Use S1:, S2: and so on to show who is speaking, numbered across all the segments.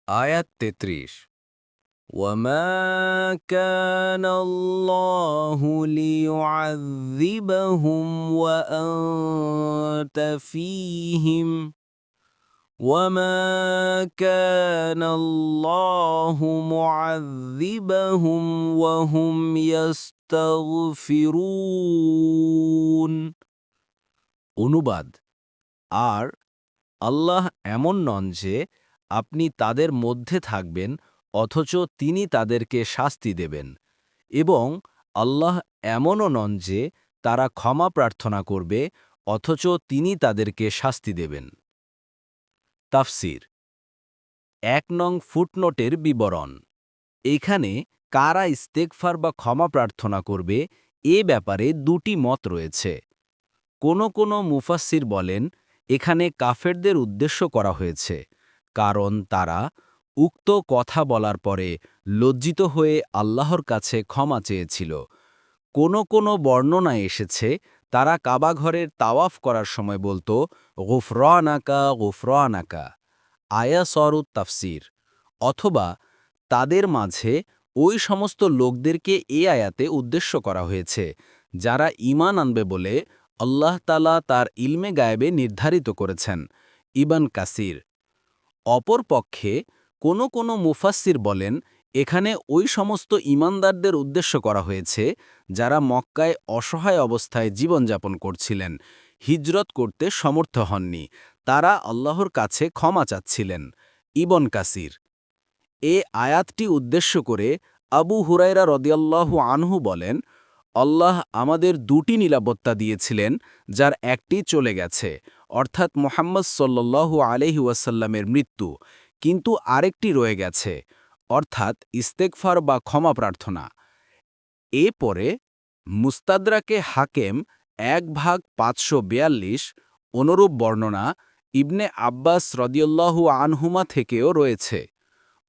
S1: আয়াত ৩৩ وَمَا كَانَ اللَّهُ لِيُعَذِّبَهُمْ وَأَنْتَ فِيهِمْ وَمَا كَانَ اللَّهُ مُعَذِّبَهُمْ وَهُمْ يَسْتَغْفِرُونَ। অনুবাদ: আর আল্লাহ এমন নন যে আপনি তাদের মধ্যে থাকবেন অথচ তিনি তাদেরকে শাস্তি দেবেন, এবং আল্লাহ এমনও নন যে তারা ক্ষমা প্রার্থনা করবে অথচ তিনি তাদেরকে শাস্তি দেবেন। তাফসির: ১ নং ফুটনোটের বিবরণ। এখানে কারা ইস্তেগফার বা ক্ষমা প্রার্থনা করবে এ ব্যাপারে দুটি মত রয়েছে। কোনো মুফাসসির বলেন এখানে কাফেরদের উদ্দেশ্য করা হয়েছে, কারণ তারা উক্ত কথা বলার পরে লজ্জিত হয়ে আল্লাহর কাছে ক্ষমা চেয়েছিল। কোনো বর্ণনায় এসেছে তারা কাবাঘরের তাওয়াফ করার সময় বলতো গুফরানাকা গুফরানাকা। আয়াসরুত তাফসির। অথবা তাদের মাঝে ওই সমস্ত লোকদেরকে এ আয়াতে উদ্দেশ্য করা হয়েছে যারা ঈমান আনবে বলে আল্লাহ তাআলা তার ইলমে গায়েবে নির্ধারিত করেছেন। ইবন কাসির। অপরপক্ষে কোনো মুফাসসির বলেন এখানে ওই সমস্ত ঈমানদারদের উদ্দেশ্য করা হয়েছে যারা মক্কায় অসহায় অবস্থায় জীবনযাপন করছিলেন, হিজরত করতে সমর্থ হননি, তারা আল্লাহর কাছে ক্ষমা চাচ্ছিলেন। ইবন কাসির। এ আয়াতটি উদ্দেশ্য করে আবু হুরায়রা রাদিয়াল্লাহু আনহু বলেন, আল্লাহ আমাদের দুটি নিরাপত্তা দিয়েছিলেন, যার একটি চলে গেছে, অর্থাৎ মুহাম্মদ সাল্লাল্লাহু আলাইহি ওয়াসাল্লামের মৃত্যু, কিন্তু আরেকটি রয়ে গেছে, অর্থাৎ ইস্তেগফার বা ক্ষমা প্রার্থনা। এ পরে মুস্তাদরাকে হাকেম ১/৫৪২, অনুরূপ বর্ণনা ইবনে আব্বাস রাদিয়াল্লাহু আনহুমা থেকেও রয়েছে।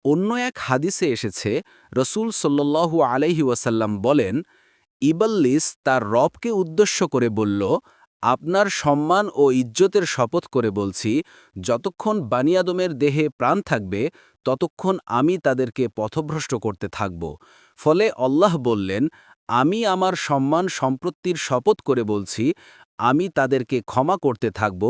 S1: অন্য এক হাদিসে এসেছে রসূল সাল্লাল্লাহু আলাইহি ওয়াসাল্লাম বলেন, ইবল্লিস তার রবকে উদ্দেশ্য করে বলল, আপনার সম্মান ও ইজ্জতের শপথ করে বলছি, যতক্ষণ বানি আদমের দেহে প্রাণ থাকবে ততক্ষণ আমি তাদেরকে পথভ্রষ্ট করতে থাকব। ফলে আল্লাহ বললেন, আমি আমার সম্মান সম্পত্তির শপথ করে বলছি, আমি তাদেরকে ক্ষমা করতে থাকব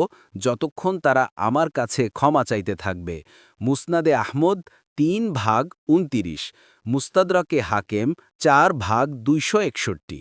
S1: যতক্ষণ তারা আমার কাছে ক্ষমা চাইতে থাকবে। মুসনাদে আহমদ ৩/২৯, মুস্তাদরাকে হাকেম ৪/২৬১।